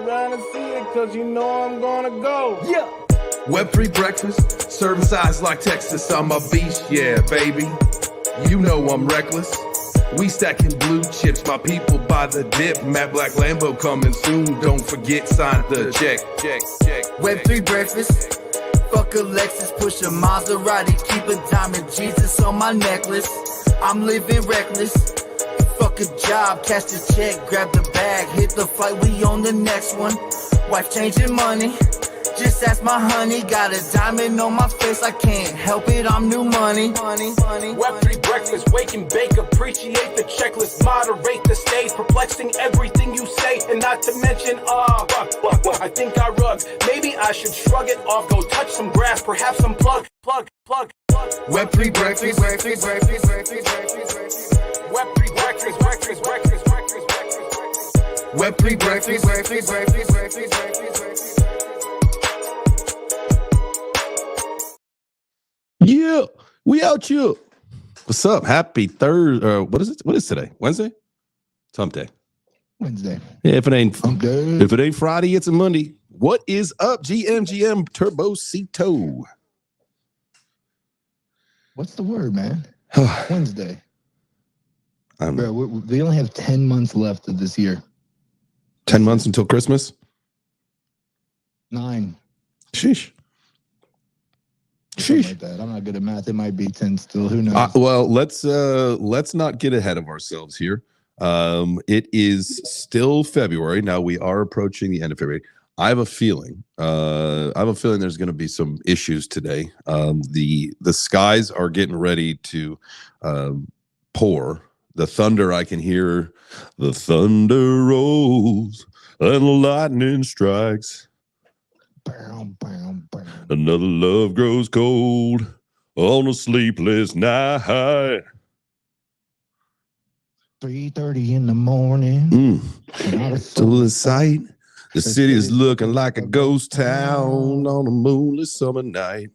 down and see it, cause you know I'm gonna go. Yeah. Web3 breakfast, serving size like Texas. I'm a beast, yeah, baby. You know I'm reckless. We stacking blue chips, my people buy the dip. Matte Black Lambo coming soon. Don't forget, sign the check. Web3 breakfast. Fuck a Lexus, push a Maserati, keep a diamond Jesus on my necklace. I'm living reckless. Fuck a job, cash the check, grab the bag, hit the flight, we on the next one. Wife changing money, just ask my honey. Got a diamond on my face, I can't help it, I'm new money. Web3 breakfast, wake and bake, appreciate the checklist, moderate the stage, perplexing everything you say, and not to mention, I think I rugged. Maybe I should shrug it off, go touch some grass, perhaps some plug. Web3 breakfast, Web3 breakfast. Web3 breakfast. Yeah, we out here. What's up? Happy Thursday. What is it? What is today? Wednesday? It's hump day. Wednesday. Yeah, if it ain't Hump Friday, it's a Monday. What is up? GM Turbo Cito. What's the word, man? Wednesday. Bro, we only have 10 months left of this year. 10 months until Christmas? 9. Sheesh. Like that. I'm not good at math. It might be 10 still. Who knows? Well, let's not get ahead of ourselves here. It is still February. Now we are approaching the end of February. I have a feeling there's going to be some issues today. The skies are getting ready to pour. The thunder, I can hear the thunder rolls and lightning strikes. Another love grows cold on a sleepless night. 3:30 in the morning. Still in sight. The city is looking like a ghost town on a moonless summer night.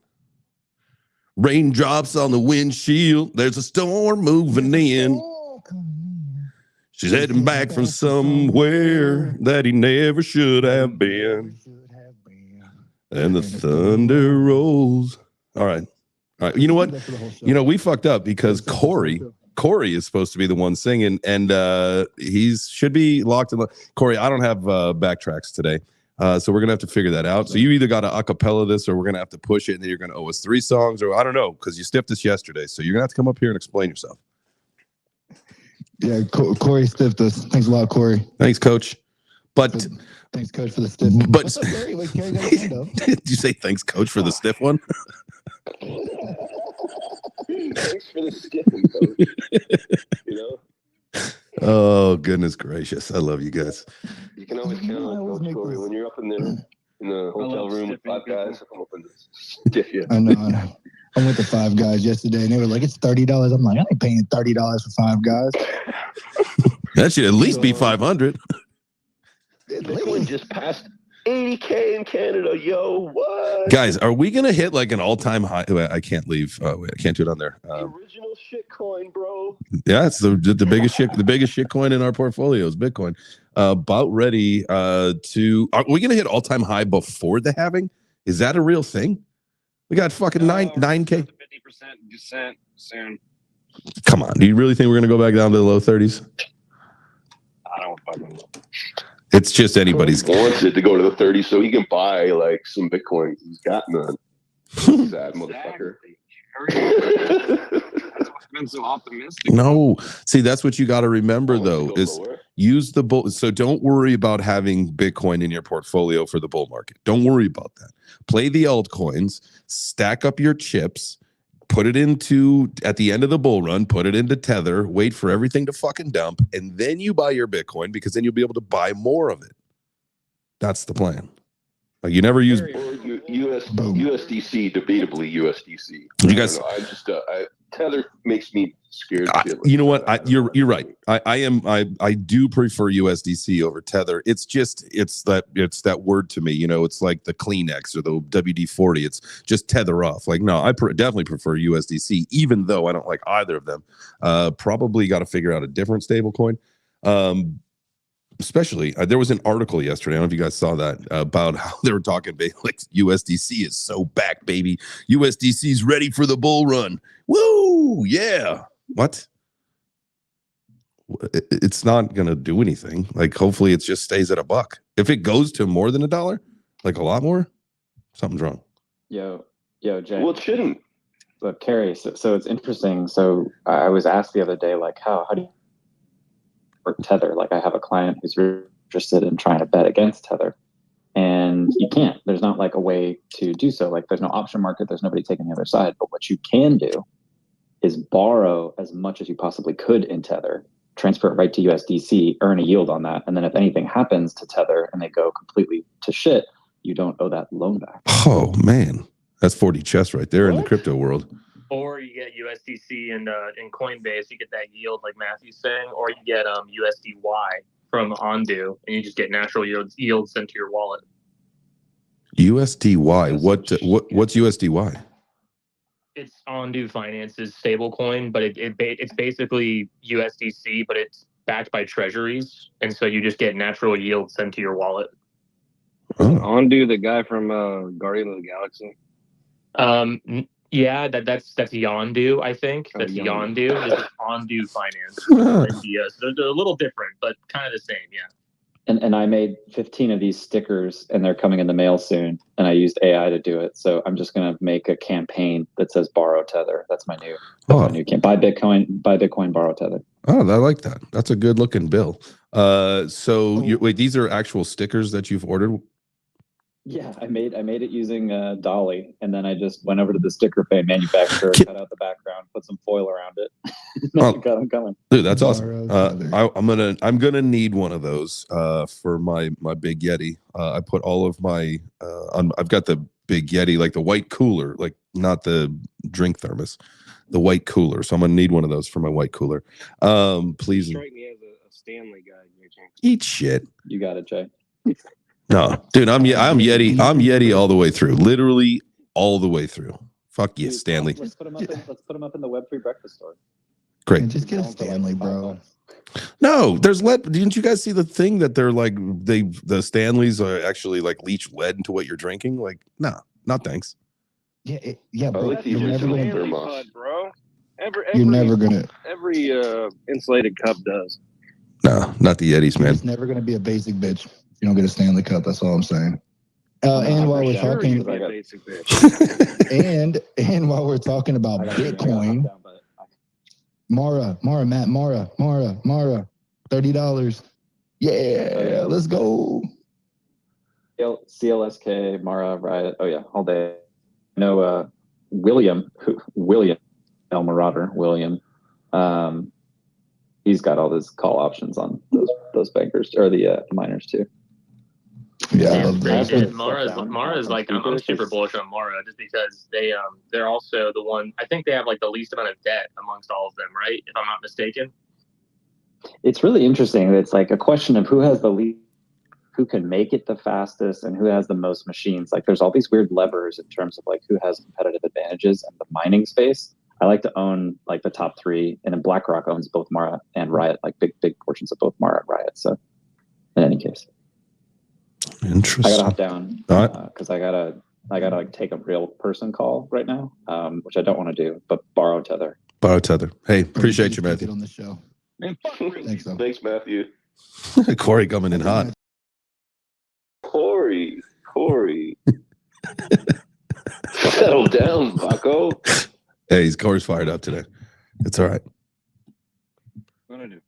Raindrops on the windshield. There's a storm moving in. She's heading back from somewhere that he never should have been. And the thunder rolls. All right. You know what? We fucked up because Corey is supposed to be the one singing, and he should be locked in. Corey, I don't have backtracks today, so we're gonna have to figure that out. So you either got to acapella this, or we're gonna have to push it, and then you're gonna owe us 3 songs, or I don't know, because you stiffed us yesterday. So you're gonna have to come up here and explain yourself. Yeah, Corey stiffed us. Thanks a lot, Corey. Thanks, Coach. But thanks, Coach, for the stiff. But what's up, Corey? Wait, Corey got his hand up. Did you say thanks, Coach, for the stiff one? Thanks for the stiffing, Coach. Oh, goodness gracious. I love you guys. You can always count on Coach Corey when you're up in the hotel room with 5 guys. I'll come up and stiff you. I know. I went to 5 Guys yesterday, and they were like, "It's $30." I'm like, I ain't paying $30 for 5 Guys. That should at least be 500. Bitcoin just passed 80K in Canada, yo. What? Guys, are we gonna hit like an all-time high? Wait, I can't leave. Wait, I can't do it on there. The original shit coin, bro. Yeah, it's the biggest shit. The biggest shit coin in our portfolio is Bitcoin. About ready to. Are we gonna hit all-time high before the halving? Is that a real thing? We got fucking 9K. 50% descent soon. Come on, do you really think we're gonna go back down to the low 30s? I don't fucking know. It's just anybody's. He wants it to go to the 30s so he can buy like some Bitcoin. He's got none. Sad motherfucker. That's what's been so optimistic. No, see, that's what you got to remember though, is use the bull. So don't worry about having Bitcoin in your portfolio for the bull market. Don't worry about that. Play the altcoins, stack up your chips, put it into, at the end of the bull run, put it into Tether, wait for everything to fucking dump, and then you buy your Bitcoin, because then you'll be able to buy more of it. That's the plan. Like, you never use USDC, debatably USDC. You guys, I just Tether makes me scared. You know what? You're right. I do prefer USDC over Tether. It's that word to me. You know, it's like the Kleenex or the WD-40. It's just tether off. Like, no, I definitely prefer USDC, even though I don't like either of them. Probably got to figure out a different stable coin. especially there was an article yesterday. I don't know if you guys saw that about how they were talking about like USDC is so back, baby. USDC is ready for the bull run. Woo! Yeah. What? It's not gonna do anything. Like, hopefully, it just stays at $1. If it goes to more than $1, like a lot more, something's wrong. Yo, Jay. Well, it shouldn't. Look, Carrie. So it's interesting. So I was asked the other day, like, how do you work Tether? Like, I have a client who's interested in trying to bet against Tether, and you can't. There's not like a way to do so. Like, there's no option market. There's nobody taking the other side. But what you can do is borrow as much as you possibly could in Tether, transfer it right to USDC, earn a yield on that, and then if anything happens to Tether and they go completely to shit, you don't owe that loan back. Oh man, that's 40 chess right there in the crypto world. Or you get USDC and in Coinbase, you get that yield like Matthew's saying, or you get USDY from Ondu, and you just get natural yield sent to your wallet. USDY. What's USDY? It's Ondu Finance's stablecoin, but it's basically USDC, but it's backed by treasuries, and so you just get natural yield sent to your wallet. Oh. Ondu, the guy from Guardian of the Galaxy. Yeah, that's Yondu, I think. That's Yondu. Yondu. This is Ondu Finance. India. So they're a little different, but kind of the same, yeah. And I made 15 of these stickers, and they're coming in the mail soon. And I used AI to do it. So I'm just going to make a campaign that says "Borrow Tether." That's my new campaign. Buy Bitcoin, borrow Tether. Oh, I like that. That's a good looking bill. Wait, these are actual stickers that you've ordered? Yeah, I made it using Dolly, and then I just went over to the sticker frame manufacturer, cut out the background, put some foil around it. Got them coming. Dude, that's awesome. I'm gonna need one of those for my big Yeti. I put all of my I've got the big Yeti, like the white cooler, like not the drink thermos, the white cooler. So I'm gonna need one of those for my white cooler. Please Strike me as a Stanley guy. Eat shit. You got it, Jay. No, dude, I'm Yeti all the way through. Literally all the way through. Fuck you, Stanley. Let's put them up in the Web3 Breakfast store. Great. Man, just get a Stanley, bro. No, there's lead. Didn't you guys see the thing that they're like the Stanleys are actually like leach lead into what you're drinking? Like, no, thanks. Yeah, bro. bro. You're never Stanley gonna Bud, bro. You're never gonna. Every insulated cup does. No, not the Yetis, man. It's never gonna be a basic bitch. You don't get a Stanley Cup. That's all I'm saying. And while we're talking, and while we're talking about Bitcoin, Mara, $30. Yeah, let's go. CLSK, Mara, Riot. Oh yeah, all day. I know William El Marauder, William. He's got all those call options on those bankers or the miners too. Yeah, Mara's like I'm super bullish on Mara just because they're also the one. I think they have like the least amount of debt amongst all of them, right? If I'm not mistaken. It's really interesting. It's like a question of who has the least, who can make it the fastest, and who has the most machines. Like there's all these weird levers in terms of like who has competitive advantages in the mining space. I like to own like the top three, and then BlackRock owns both Mara and Riot, like big portions of both Mara and Riot. So in any case. Interesting. I gotta hop down because I gotta like take a real person call right now, which I don't want to do, but borrow Tether. Hey, appreciate you, Matthew. On the show. Thanks, Matthew. Corey coming in hot. Corey. Settle down, Bucko. Hey, Corey's fired up today. It's all right. What do I do?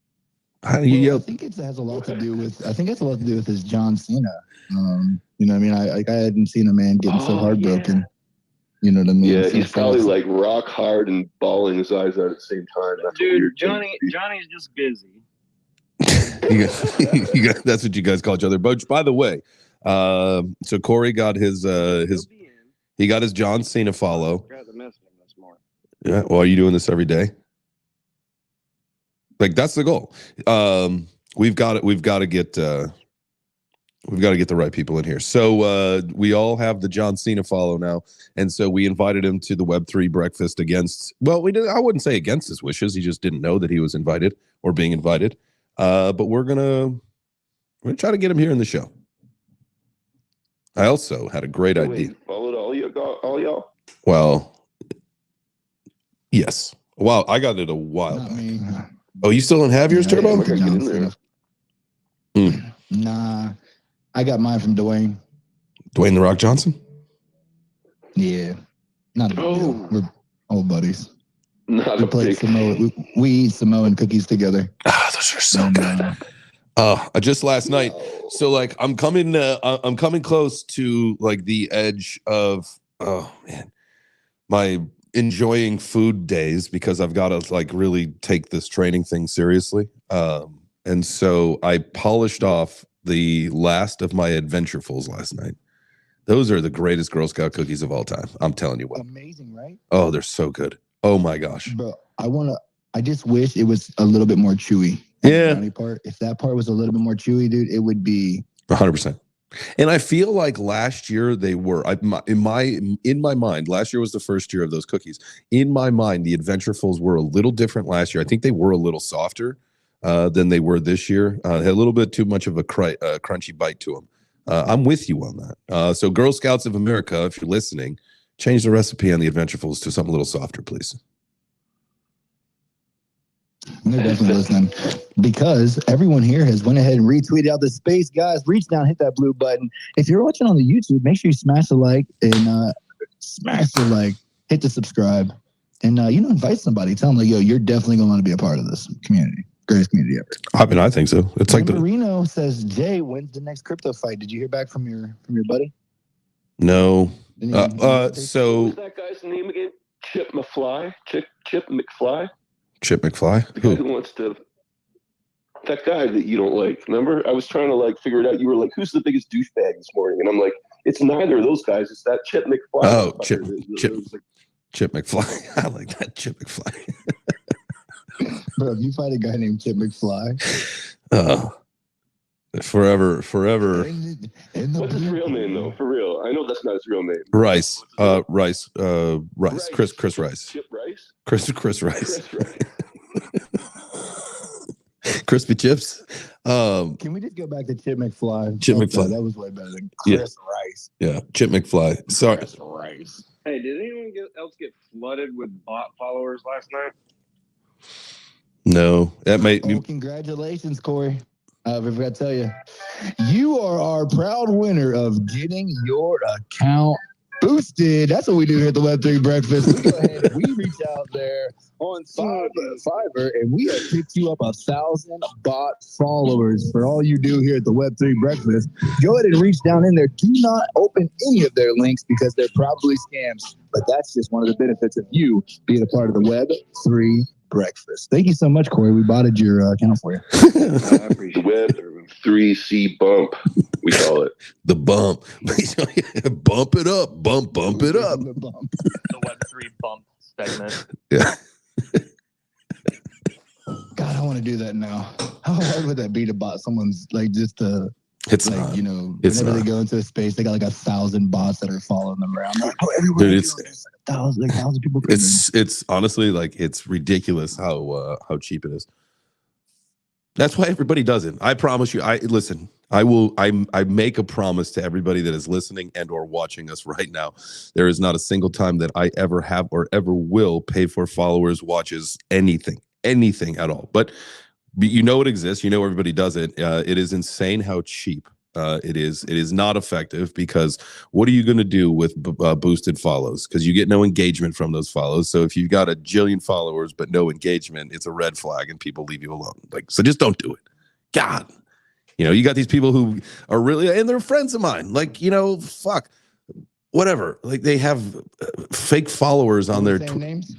How do you yell? I think it has a lot to do with. I think it's a lot to do with his John Cena. You know what I mean? I hadn't seen a man getting so heartbroken. Yeah. You know what I mean? Yeah, so he's probably like rock hard and bawling his eyes out at the same time. That's dude, Johnny's just busy. That's what you guys call each other. But by the way, so Corey got his he got his John Cena follow. Yeah, well, are you doing this every day? Like that's the goal. We've got to get the right people in here. So we all have the John Cena follow now, and so we invited him to the Web3 breakfast against. Well, I wouldn't say against his wishes. He just didn't know that he was invited or being invited. But we're gonna We're gonna try to get him here in the show. I also had a great idea. Followed all y'all. Well, yes. Wow, I got it a while Not back. me. Oh, you still don't have yours, Turbo? I gotta get in there. Nah, I got mine from Dwayne. Dwayne the Rock Johnson? Yeah, not a big deal. We're old buddies. Not We a played big. Samoa. We eat Samoan cookies together. Ah, those are so good. Just last night. So like I'm coming close to like the edge of my enjoying food days because I've got to like really take this training thing seriously. And so I polished off the last of my adventurefuls last night. Those are the greatest Girl Scout cookies of all time. I'm telling you what. Amazing, right? Oh, they're so good. Oh my gosh. Bro, I just wish it was a little bit more chewy. Yeah. The brownie part. If that part was a little bit more chewy, dude, it would be 100%. And I feel like last year they were in my mind. Last year was the first year of those cookies. In my mind, the Adventurefuls were a little different last year. I think they were a little softer than they were this year. Had a little bit too much of a crunchy bite to them. I'm with you on that. So, Girl Scouts of America, if you're listening, change the recipe on the Adventurefuls to something a little softer, please. They're definitely listening because everyone here has went ahead and retweeted out the space. Guys, reach down, hit that blue button. If you're watching on the YouTube, make sure you smash the like and hit the subscribe, and invite somebody. Tell them like, yo, you're definitely going to want to be a part of this community. Greatest community ever. I mean, I think so. It's like Marino says, Jay, when's the next crypto fight? Did you hear back from your buddy? No. So what's that guy's name again? Chip McFly. Chip McFly. Chip McFly? The guy who wants to. That guy that you don't like. Remember, I was trying to like figure it out. You were like, "Who's the biggest douchebag this morning?" And I'm like, "It's neither of those guys. It's that Chip McFly." Oh, Chip McFly. I like that Chip McFly. Bro, if you find a guy named Chip McFly, forever. What's his real name though? For real, I know that's not his real name. Rice. Rice. Chris Rice. Chip Rice. Chris Rice. Crispy chips. Can we just go back to Chip McFly? Chip McFly. That was way better than Chris Rice. Yeah, Chip McFly. Sorry. Chris Rice. Hey, did anyone else get flooded with bot followers last night? No, that might. Congratulations, Corey. I forgot to tell you, you are our proud winner of getting your account boosted. That's what we do here at the Web3 Breakfast. We go ahead and we reach out there on Fiverr, and we have picked you up 1,000 bot followers for all you do here at the Web3 Breakfast. Go ahead and reach down in there. Do not open any of their links because they're probably scams, but that's just one of the benefits of you being a part of the Web3 Breakfast. Thank you so much, Corey. We botted your account for you. I appreciate Web3C bump. We call it the bump. Bump it up. Bump it up. The Web3 bump segment. Yeah. God, I want to do that now. How hard would that be to bot someone's like just to? It's like, not. Whenever they go into a space, they got like 1,000 bots that are following them around. Like, Dude, it's like 1,000 people. It's honestly like it's ridiculous how cheap it is. That's why everybody does it. I promise you. I make a promise to everybody that is listening and or watching us right now. There is not a single time that I ever have or ever will pay for followers, watches, anything at all. But you know it exists. You know everybody does it. It is insane how cheap it is. It is not effective because what are you going to do with boosted follows? Because you get no engagement from those follows. So if you've got a jillion followers but no engagement, it's a red flag and people leave you alone. So just don't do it. God, you got these people who are really, and they're friends of mine. Fuck, whatever. Like they have fake followers on their names.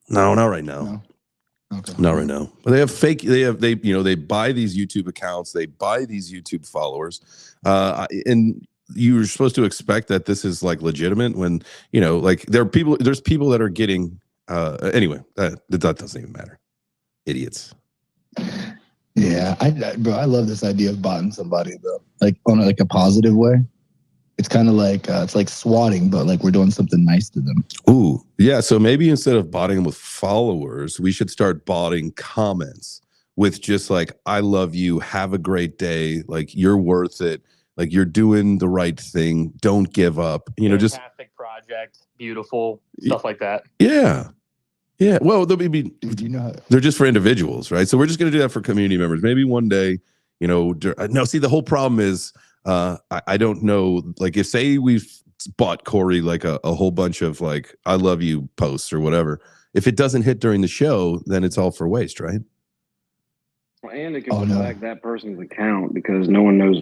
No, not right now. No. Okay. Not right now. But they have fake. They buy these YouTube accounts. They buy these YouTube followers, and you're supposed to expect that this is like legitimate when there are people. There's people that are getting. Anyway, that doesn't even matter. Idiots. Yeah, I love this idea of botting somebody though, like on a positive way. It's kind of like it's like swatting, but like we're doing something nice to them. Ooh, yeah. So maybe instead of botting them with followers, we should start botting comments with just like, I love you, have a great day, like you're worth it, like you're doing the right thing, don't give up, you know, just fantastic project, beautiful stuff like that. Yeah. Well, they'll be Dude, you know, they're just for individuals, right? So we're just going to do that for community members. Maybe one day, you know. No, see, the whole problem is I don't know. Like, if say we've bought Corey like a whole bunch of like I love you posts or whatever. If it doesn't hit during the show, then it's all for waste, right? And it can flag that person's account because no one knows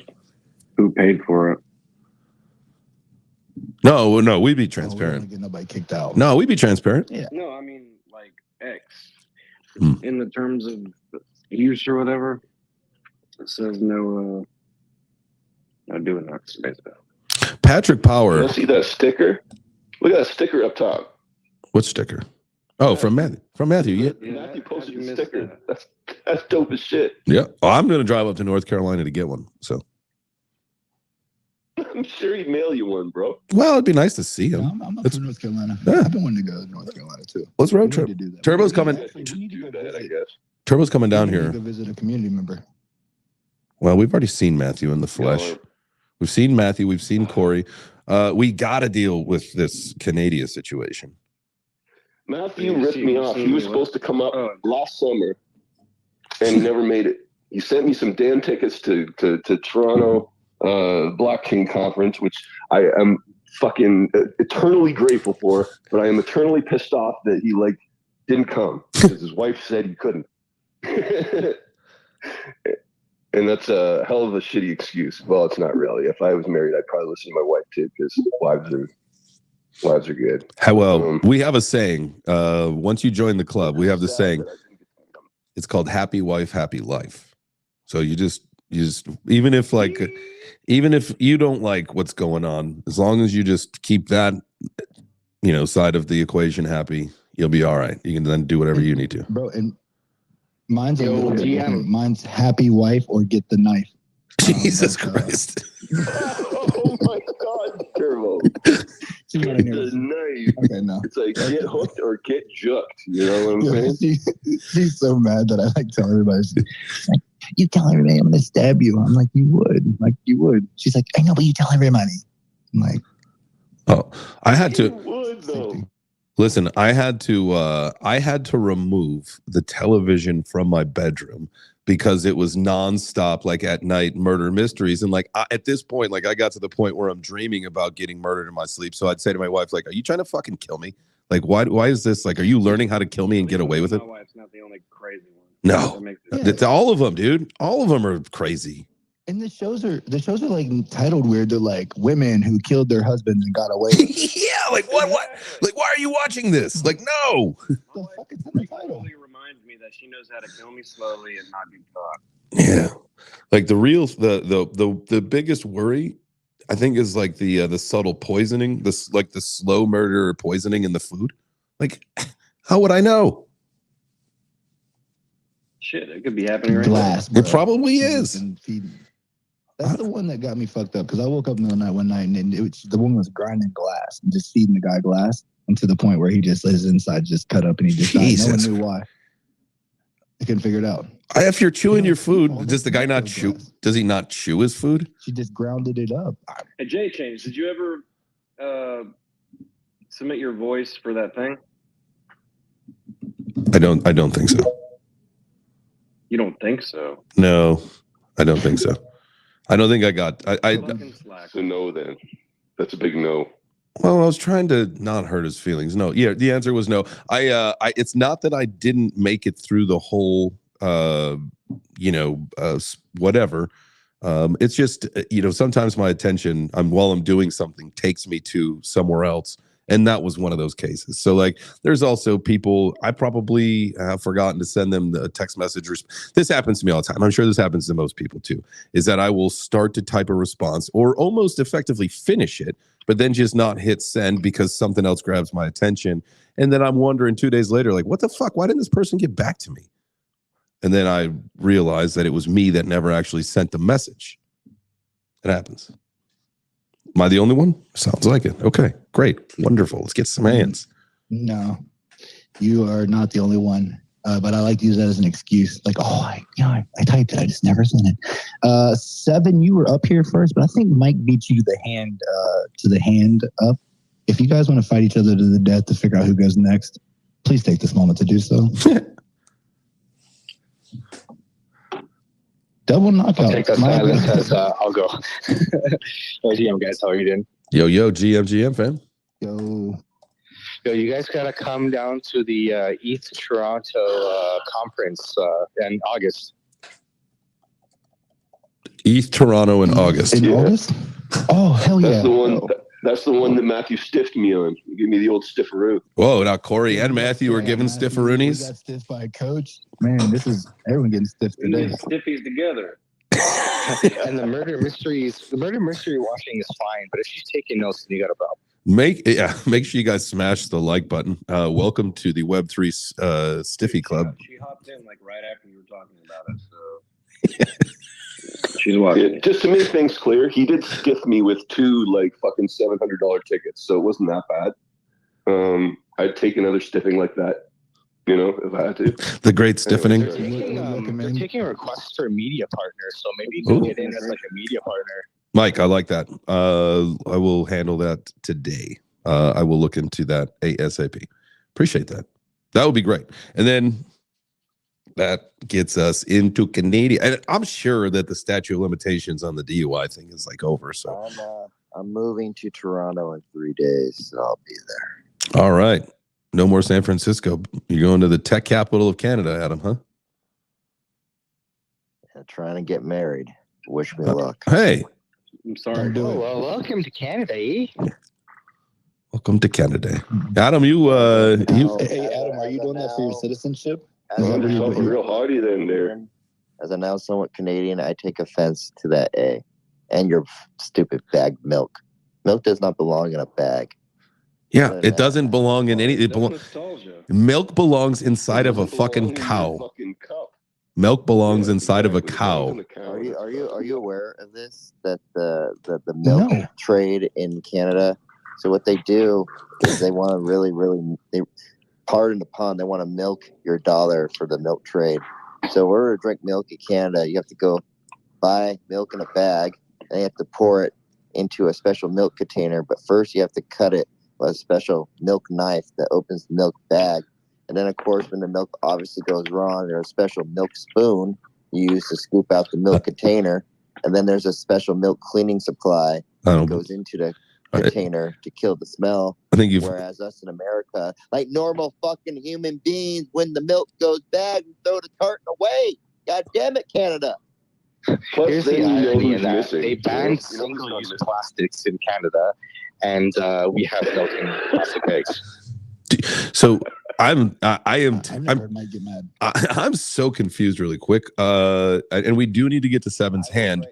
who paid for it. No, we'd be we don't transparent. get nobody kicked out. No, we'd be transparent. Yeah. No, I mean like X. Hmm. In the terms of use or whatever, it says no doing that. Basically. Patrick Power. You see that sticker? Look at that sticker up top. What sticker? Oh, from Matthew. From Matthew. Yeah. Matthew posted a sticker. That's dope as shit. Yeah. Oh, I'm going to drive up to North Carolina to get one. So. I'm sure he'd mail you one, bro. Well, it'd be nice to see him. I'm up for North Carolina. Yeah. I've been wanting to go to North Carolina too. Let's road We trip. need to do that. Turbo's coming. We need to go that, I visit. guess. Turbo's coming down We need to here. Go visit a community member. Well, we've already seen Matthew in the flesh. No, We've seen Matthew. We've seen Corey. We got to deal with this Canadian situation. Matthew ripped me off. He was supposed to come up last summer and he never made it. He sent me some damn tickets to Toronto Black King Conference, which I am fucking eternally grateful for, but I am eternally pissed off that he like didn't come because his wife said he couldn't. And that's a hell of a shitty excuse. Well, it's not really. If I was married, I'd probably listen to my wife too, because wives are good. Well, we have a saying. Once you join the club, we have the saying. It's called "Happy Wife, Happy Life." So you just even if you don't like what's going on, as long as you just keep that side of the equation happy, you'll be all right. You can then do whatever you need to, bro. And mine's a little bit different. Mine's happy wife or get the knife. Jesus Christ. Oh my God, Turbo. Get the knife. Okay, no. It's like get hooked or get jucked. You know what I'm saying? She's so mad that I like tell everybody. She's like, you tell everybody I'm going to stab you. I'm like, you would. She's like, I know, but you tell everybody. I'm like, oh, I had to. You would though. Listen, I had to remove the television from my bedroom because it was nonstop, like at night, murder mysteries. And like at this point, like I got to the point where I'm dreaming about getting murdered in my sleep. So I'd say to my wife, like, are you trying to fucking kill me? Like, why is this? Like, are you learning how to kill me and get away with it? My wife's not the only crazy one. No, it's all of them, dude. All of them are crazy. And the shows are like titled weird. They're like women who killed their husbands and got away. Yeah, like what? Like, why are you watching this? Like, no. The fuck is in the title? Totally reminds me that she knows how to kill me slowly and not be caught. Yeah, like the biggest worry, I think, is like the subtle poisoning, the slow murder or poisoning in the food. Like, how would I know? Shit, it could be happening right Glass, now. It probably is. That's the one that got me fucked up because I woke up in the night one night and the woman was grinding glass and just feeding the guy glass, and to the point where he just his inside just cut up and he just died. No one knew why. I couldn't figure it out. If you're chewing your food, does the guy not chew? Does he not chew his food? She just grounded it up. Hey, JChains, did you ever submit your voice for that thing? I don't think so. You don't think so? No, I don't think so. I don't think I got. So no, then that's a big no. Well, I was trying to not hurt his feelings. No, yeah, the answer was no. It's not that I didn't make it through the whole, whatever. It's just, sometimes my attention, while I'm doing something, takes me to somewhere else. And that was one of those cases. So like, there's also people, I probably have forgotten to send them the text messages. This happens to me all the time. I'm sure this happens to most people too, is that I will start to type a response or almost effectively finish it, but then just not hit send because something else grabs my attention. And then I'm wondering 2 days later, like, what the fuck? Why didn't this person get back to me? And then I realized that it was me that never actually sent the message. It happens. Am I the only one? Sounds like it. Okay, great. Wonderful. Let's get some hands. No, you are not the only one. but I like to use that as an excuse. Like, I typed it. I just never sent it. 7, you were up here first, but I think Mike beat you to the hand up. If you guys want to fight each other to the death to figure out who goes next, please take this moment to do so. Double knockout. I'll take that silence as I'll go. Hey, GM guys, how are you doing? Yo, GM, fam. Yo, you guys gotta come down to the ETH Toronto conference in August. ETH Toronto in August. In August? Oh, hell yeah. That's the one that Matthew stiffed me on. You give me the old stifferoo. Whoa, now Corey and Matthew are giving stifferoonies. We got stiffed by a coach. Man, this is everyone getting stiffed today. Stiffies together. And the murder mystery watching is fine, but if she's taking notes, then you got a problem. Make sure you guys smash the like button. Welcome to the Web3 Stiffy Club. She hopped in like right after you were talking about it, so she's watching. Yeah, just to make things clear, he did stiff me with 2 like fucking $700 tickets, so it wasn't that bad. I'd take another stiffing like that, if I had to. The great stiffening. They're taking requests for media partners, so maybe you can get in as like a media partner. Mike, I like that. I will handle that today. I will look into that ASAP. Appreciate that. That would be great. And then that gets us into Canadian. And I'm sure that the statute of limitations on the DUI thing is like over. So I'm moving to Toronto in 3 days, so I'll be there. All right. No more San Francisco. You're going to the tech capital of Canada, Adam, huh? Yeah, trying to get married. Wish me luck. Hey. I'm sorry. Well, welcome to Canada, eh? Welcome to Canada. Adam, you Hey, Adam, are you doing that for your citizenship? Found yourself a real hottie then there. As I'm now somewhat Canadian, I take offense to that A. And your stupid bagged milk. Milk does not belong in a bag. Yeah, it doesn't belong in any. Milk belongs inside of a fucking cow. Milk belongs inside of a cow. Are you aware of this? That the milk trade in Canada. So what they do is they want to really pardon the pun. They want to milk your dollar for the milk trade. So in order to drink milk in Canada, you have to go buy milk in a bag, and you have to pour it into a special milk container. But first, you have to cut it with a special milk knife that opens the milk bag. And then, of course, when the milk obviously goes wrong, there's a special milk spoon you use to scoop out the milk container. And then there's a special milk cleaning supply that goes into the container to kill the smell. Whereas us in America, like normal fucking human beings, when the milk goes bad, we throw the carton away. God damn it, Canada. Here's the irony of that. They banned single-use plastics in Canada, and we have milk in plastic bags. So I'm so confused really quick. And we do need to get to Seven's hand.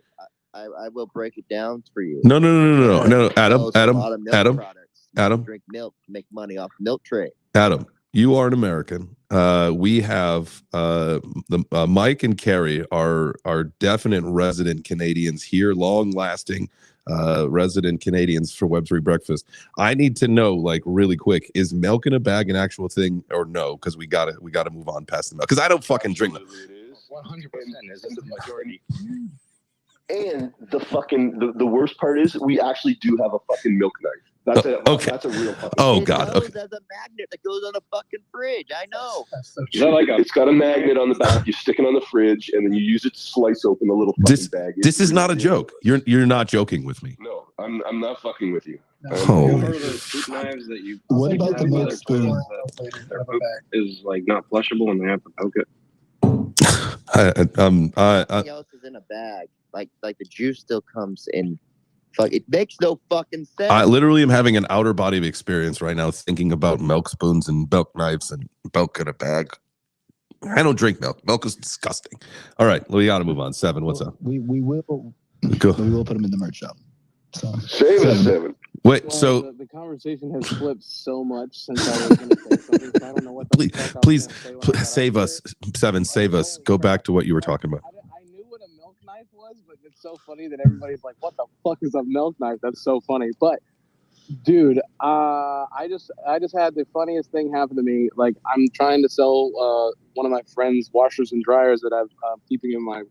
I will break it down for you. No, Adam. Drink milk to make money off milk trade. Adam, you are an American. We have Mike and Carrie are definite resident Canadians here, long-lasting resident Canadians for Web3 Breakfast. I need to know, like, really quick, is milk in a bag an actual thing or no? Because we gotta move on past the milk. Because I don't fucking drink milk. 100% is the majority. And the worst part is we actually do have a fucking milk knife. That's a real fucking God. Okay. There's a magnet that goes on a fucking fridge. I know. It's got a magnet on the back. You stick it on the fridge, and then you use it to slice open the little fucking bag. This is not a joke. You're not joking with me. No, I'm not fucking with you. What about the milk spoon? Their poop is like not flushable, and they have to poke it. Everything else is in a bag. Like the juice still comes in. It makes no fucking sense. I literally am having an outer body of experience right now thinking about milk spoons and milk knives and milk in a bag. I don't drink milk. Milk is disgusting. All right, we got to move on. Seven, what's up? We will Go. We will put them in the merch shop. So save us, Seven. Wait, well, so the conversation has flipped so much since I was going to say something. So I don't know what. Please save us, Seven. Save us. Go back to what you were talking about. I knew what a milk knife was, but it's so funny that everybody's like, "What the fuck is a milk knife?" That's so funny. But Dude, I just had the funniest thing happen to me. Like, I'm trying to sell one of my friend's washers and dryers that I'm keeping in my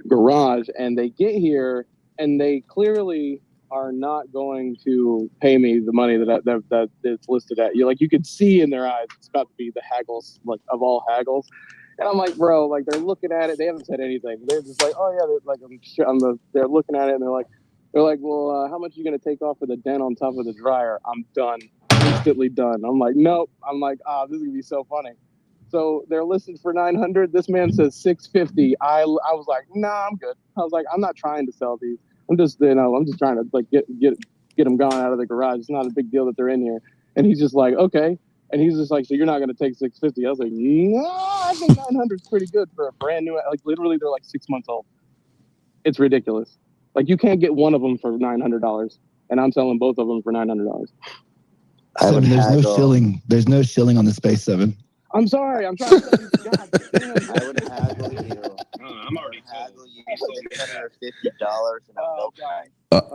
garage, and they get here and they clearly are not going to pay me the money that it's listed at. You could see in their eyes it's about to be the haggles, like, of all haggles. And I'm like, bro, like, they're looking at it. They haven't said anything. They're just like, oh yeah, they're looking at it, and they're like, well, how much are you gonna take off for the dent on top of the dryer? I'm done, instantly done. I'm like, nope. I'm like, this is gonna be so funny. So they're listed for $900. This man says $650. I was like, nah, I'm good. I was like, I'm not trying to sell these. I'm just trying to, like, get them gone out of the garage. It's not a big deal that they're in here. And he's just like, okay. And he's just like, so you're not gonna take $650? I was like, no, I think 900 is pretty good for a brand new. Like, literally, they're like 6 months old. It's ridiculous. Like, you can't get one of them for $900, and I'm selling both of them for $900. Seven, there's no shilling. There's no shilling on the space, Seven. I'm sorry. I'm trying to. God damn. I would haggle you. I'm already haggle you $650 and a milk knife.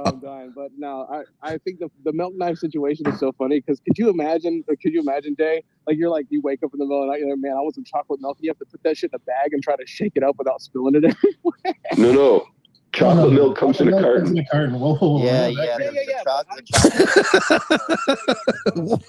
I'm dying. But no, I think the milk knife situation is so funny because could you imagine, Jay? Like, you wake up in the middle of the night, you're like, man, I want some chocolate milk. You have to put that shit in a bag and try to shake it up without spilling it everywhere. No. Chocolate milk comes in a carton. Whoa. Yeah. Chocolate. No.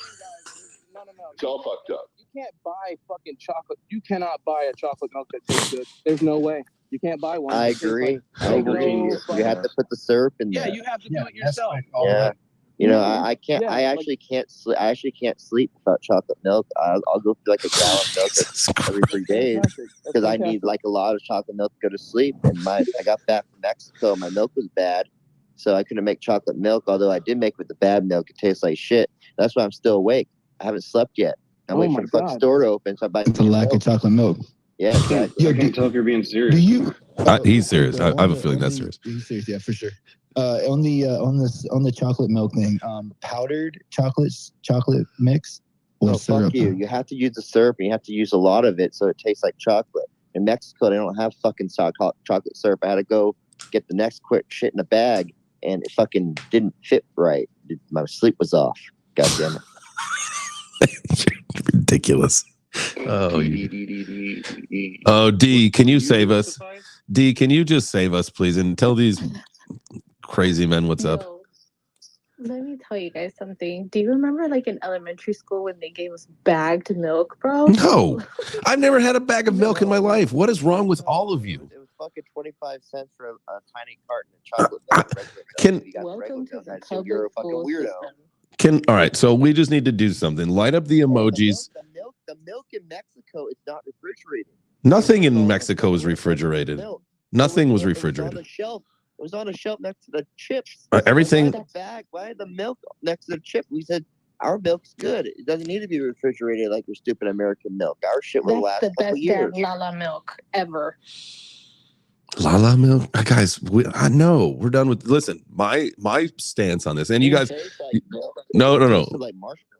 It's all fucked up. You can't buy fucking chocolate. You cannot buy a chocolate milk that tastes good. There's no way. You can't buy one. I agree. You have to put the syrup in there. Yeah, you have to do it yourself. Yeah. I can't. Yeah, I actually can't sleep. I actually can't sleep without chocolate milk. I'll go through like a gallon of milk every 3 days because I need like a lot of chocolate milk to go to sleep. And I got back from Mexico. My milk was bad, so I couldn't make chocolate milk. Although I did make it with the bad milk, it tastes like shit. That's why I'm still awake. I haven't slept yet. I'm waiting for the fucking store to open. So I buy the lack of chocolate milk. Yeah, exactly. I can't tell if you're being serious. Do you? He's serious. I have a feeling that's serious. He's serious, yeah, for sure. On the chocolate milk thing, powdered chocolate mix or syrup? Fuck you. You have to use the syrup and you have to use a lot of it so it tastes like chocolate. In Mexico, they don't have fucking chocolate syrup. I had to go get the next quick shit in a bag and it fucking didn't fit right. My sleep was off. God damn it. Ridiculous. Oh, D, can you save us? D, can you just save us, please, and tell these crazy men what's up? Let me tell you guys something. Do you remember, like, in elementary school when they gave us bagged milk, bro? No, I've never had a bag of milk in my life. What is wrong with all of you? It was fucking 25 cents for a tiny carton of chocolate. Welcome to the public you're a fucking weirdo. All right, so we just need to do something. Light up the emojis. The milk in Mexico is not refrigerated. Nothing in Mexico is refrigerated. Nothing was refrigerated. It was on a shelf next to the chips. Everything. Why the milk next to the chip? We said our milk's good. It doesn't need to be refrigerated like your stupid American milk. Our shit will last a couple years. That's the best damn Lala milk ever. Lala milk, guys. I know we're done with. Listen, my stance on this, and you guys, no.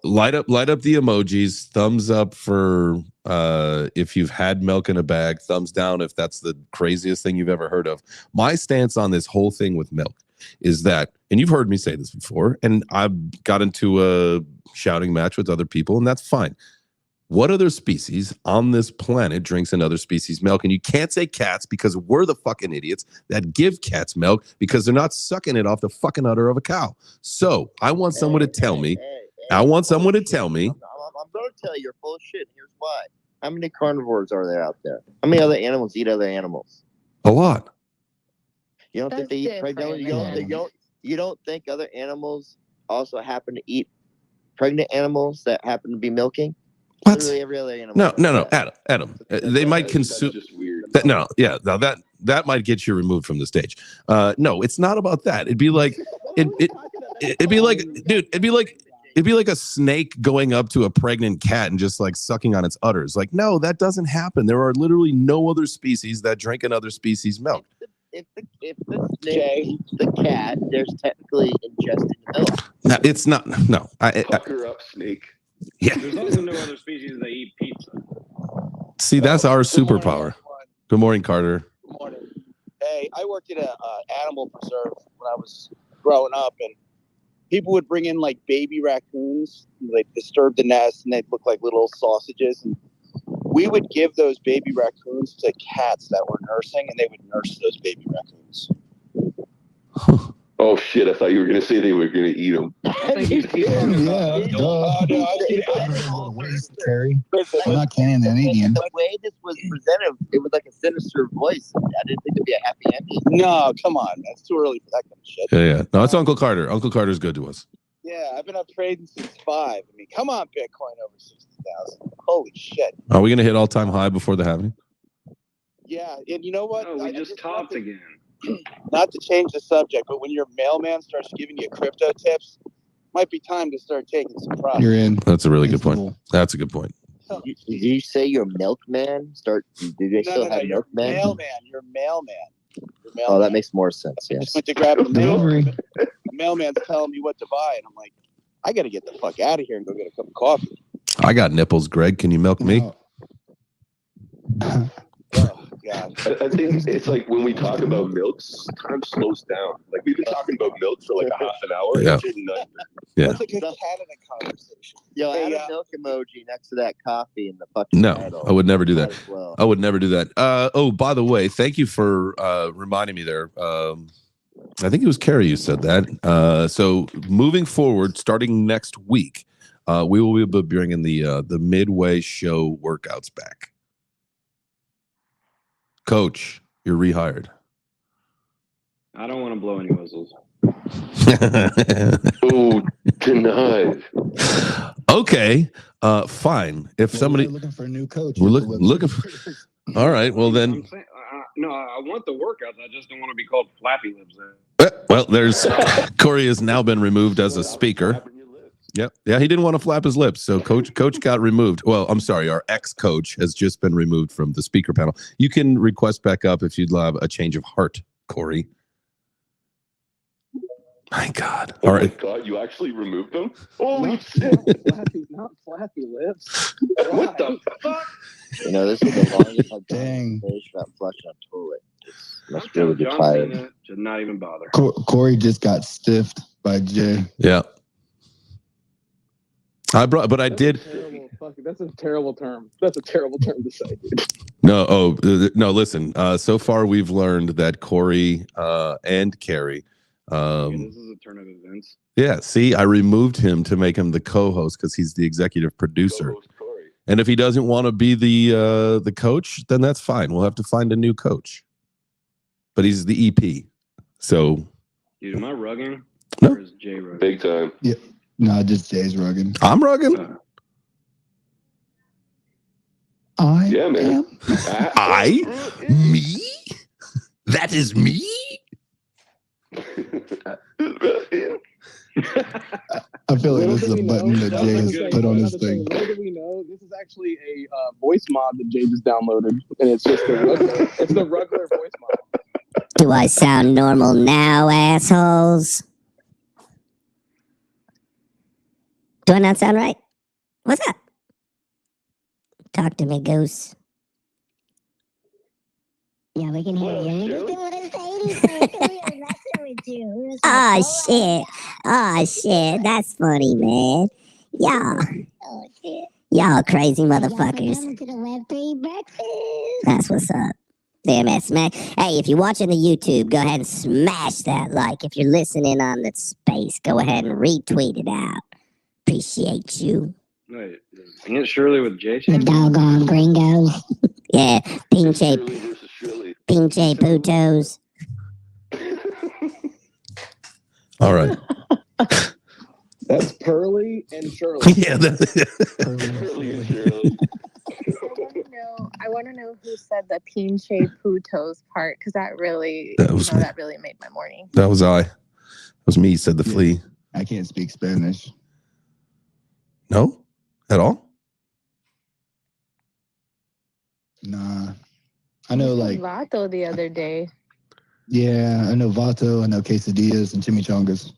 Light up the emojis. Thumbs up for if you've had milk in a bag. Thumbs down if that's the craziest thing you've ever heard of. My stance on this whole thing with milk is that, and you've heard me say this before, and I've got into a shouting match with other people, and that's fine. What other species on this planet drinks another species' milk? And you can't say cats because we're the fucking idiots that give cats milk because they're not sucking it off the fucking udder of a cow. So I want someone to tell me. I'm going to tell you you're full of shit. Here's why. How many carnivores are there out there? How many other animals eat other animals? A lot. You don't think they eat pregnant? You don't think other animals also happen to eat pregnant animals that happen to be milking? What? Literally every other animal. No, Adam. They might consume. That's just weird. Now that might get you removed from the stage. No, it's not about that. It'd be like a snake going up to a pregnant cat and just like sucking on its udders. Like, no, that doesn't happen. There are literally no other species that drink another species' milk. If the snake eats the cat, there's technically ingested milk. No, it's not. No, Fuck her up, snake. Yeah. There's also no other species that eat pizza. See, that's our superpower. Good morning, Carter. Good morning. Hey, I worked at an animal preserve when I was growing up, and people would bring in like baby raccoons. They'd disturb the nest and they'd look like little sausages. And we would give those baby raccoons to cats that were nursing, and they would nurse those baby raccoons. Oh shit! I thought you were gonna say they were gonna eat them. Carrie. We're not canning that Indian. The way this was presented, it was like a sinister voice. I didn't think it'd be a happy ending. No, come on. That's too early for that kind of shit. Yeah. No, it's Uncle Carter. Uncle Carter's good to us. Yeah, I've been up trading since 5. I mean, come on, Bitcoin over 60,000. Holy shit. Are we going to hit all-time high before the halving? Yeah, and you know what? No, we just talked again. Not to change the subject, but when your mailman starts giving you crypto tips, might be time to start taking some profit. You're in. That's a really good point. That's a good point. Did you say your milkman? Do they still have your milkman? Your mailman. Oh, that makes more sense. I Yes. just went to grab the mail. The mailman's telling me what to buy, and I'm like, I got to get the fuck out of here and go get a cup of coffee. I got nipples, Greg. Can you milk me? Oh, God. I think it's like when we talk about milks, time slows down. Like we've been talking about milk for like a half an hour. Yeah. It's just nuts. Yeah. That's like a Canada conversation. Yo, add a milk emoji next to that coffee in the fucking No, title. I would never do that. Might as well. I would never do that. Oh, by the way, thank you for reminding me there. I think it was Carrie who said that. So moving forward, starting next week, we will be bringing the midway show workouts back. Coach, you're rehired. I don't want to blow any whistles. Oh, denied. Okay, fine. If somebody looking for a new coach, we're looking for. All right, well then. I'm saying, no, I want the workouts. I just don't want to be called Flappy Lips. Well, there's Corey has now been removed as a speaker. Yep. Yeah, he didn't want to flap his lips, so coach got removed. Well, I'm sorry, our ex-coach has just been removed from the speaker panel. You can request back up if you'd love a change of heart, Corey. My God. Oh All my right. God, you actually removed them? Holy shit. Not flappy lips. What the fuck? You know, this is the longest I've Dang. finished not flushing on toilet. Must I'm really be John tired. Cena should not even bother. Corey just got stiffed by Jay. Yeah. But I did. That's a terrible term. That's a terrible term to say. No, no. Listen. So far, we've learned that Corey and Carrie. Okay, this is a turn of events. Yeah. See, I removed him to make him the co-host because he's the executive producer. And if he doesn't want to be the coach, then that's fine. We'll have to find a new coach. But he's the EP. So. Dude, am I rugging? No. Or is Jay rugging? Big time. Yeah. No, just Jay's rugging. I'm rugging. Yeah, man. Me? That is me? I feel like this is a button that Jay has put on his thing. Little do we know, this is actually a voice mod that Jay just downloaded, and it's just the regular voice mod. Do I sound normal now, assholes? Do I not sound right? What's up? Talk to me, Goose. Yeah, we can hear you. Oh, shit. Oh, shit. That's funny, man. Y'all crazy motherfuckers. Welcome to the Web3 Breakfast. That's what's up. Damn it, smash. Hey, if you're watching the YouTube, go ahead and smash that like. If you're listening on the space, go ahead and retweet it out. Appreciate you. Wait, isn't it Shirley with JChains? The doggone gringos. Yeah, pinche putos. All right. That's Pearly and Shirley. Yeah. Pearly and Shirley. I want to know who said the pinche putos part, because that really made my morning. That was I. It was me, said the flea. I can't speak Spanish. No? At all? Nah. I know, like, Vato the other day. yeah, I know Vato, I know quesadillas and chimichangas.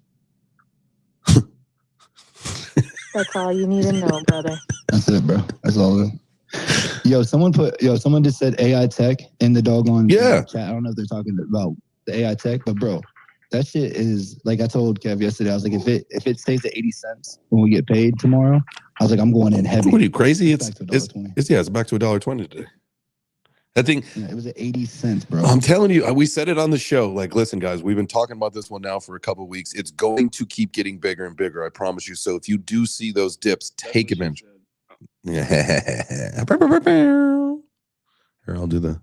That's all you need to know, brother. That's it, bro. That's all. Someone just said AI tech in the doggone chat. I don't know if they're talking about the AI tech, but bro, that shit is like I told Kev yesterday. I was like, if it stays at 80 cents when we get paid tomorrow, I was like, I'm going in heavy. What are you crazy? It's back to $1.20. It's back to $1.20 today. I think it was at 80 cents, bro. I'm telling you, we said it on the show. Like, listen, guys, we've been talking about this one now for a couple of weeks. It's going to keep getting bigger and bigger. I promise you. So if you do see those dips, take advantage. Yeah. Here, I'll do the.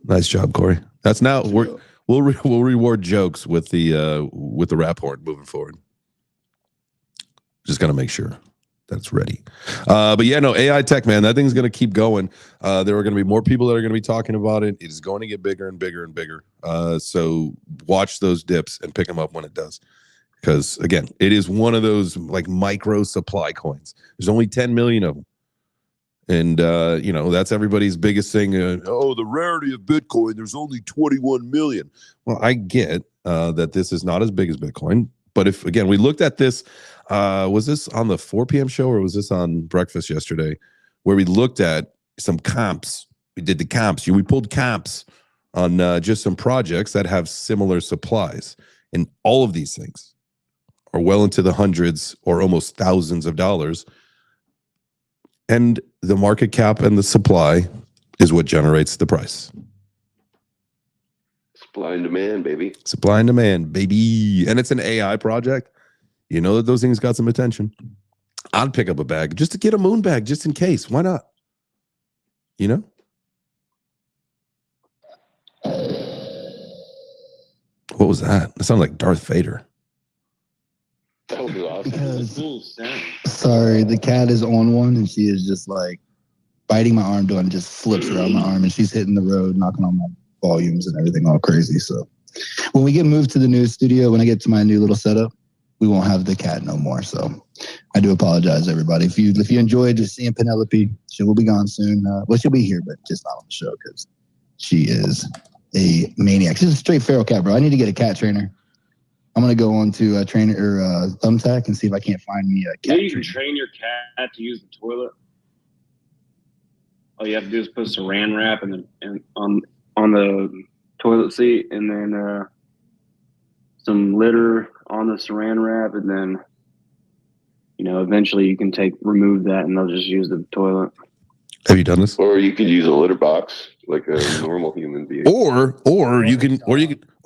Nice job, Corey. That's now we'll reward jokes with the rap horn moving forward. Just gotta make sure that's ready. But yeah, no, AI tech, man, that thing's gonna keep going. There are gonna be more people that are gonna be talking about it. It is going to get bigger and bigger and bigger. So watch those dips and pick them up when it does. Because again, it is one of those like micro supply coins. There's only 10 million of them. And, that's everybody's biggest thing. The rarity of Bitcoin, there's only 21 million. Well, I get that this is not as big as Bitcoin. But if, again, we looked at this, was this on the 4 p.m. show or was this on breakfast yesterday, where we looked at some comps. We did the comps. We pulled comps on just some projects that have similar supplies. And all of these things are well into the hundreds or almost thousands of dollars. And the market cap and the supply is what generates the price. Supply and demand, baby. Supply and demand, baby. And it's an AI project. You know that those things got some attention. I'd pick up a bag just to get a moon bag, just in case. Why not? You know? What was that? It sounded like Darth Vader. That would be awesome. Sorry, the cat is on one and she is just like biting my arm doing, just flips around my arm and she's hitting the road, knocking on my volumes and everything all crazy. So when we get moved to the new studio, when I get to my new little setup, we won't have the cat no more. So I do apologize, everybody. If you enjoyed just seeing Penelope, she will be gone soon. She'll be here, but just not on the show because she is a maniac. She's a straight feral cat, bro. I need to get a cat trainer. I'm gonna go on to trainer or Thumbtack and see if I can't find me a cat. Yeah, you can train your cat to use the toilet. All you have to do is put saran wrap and on the toilet seat, and then some litter on the saran wrap, and then eventually you can remove that, and they'll just use the toilet. Have you done this? Or you could use a litter box like a normal human being. Or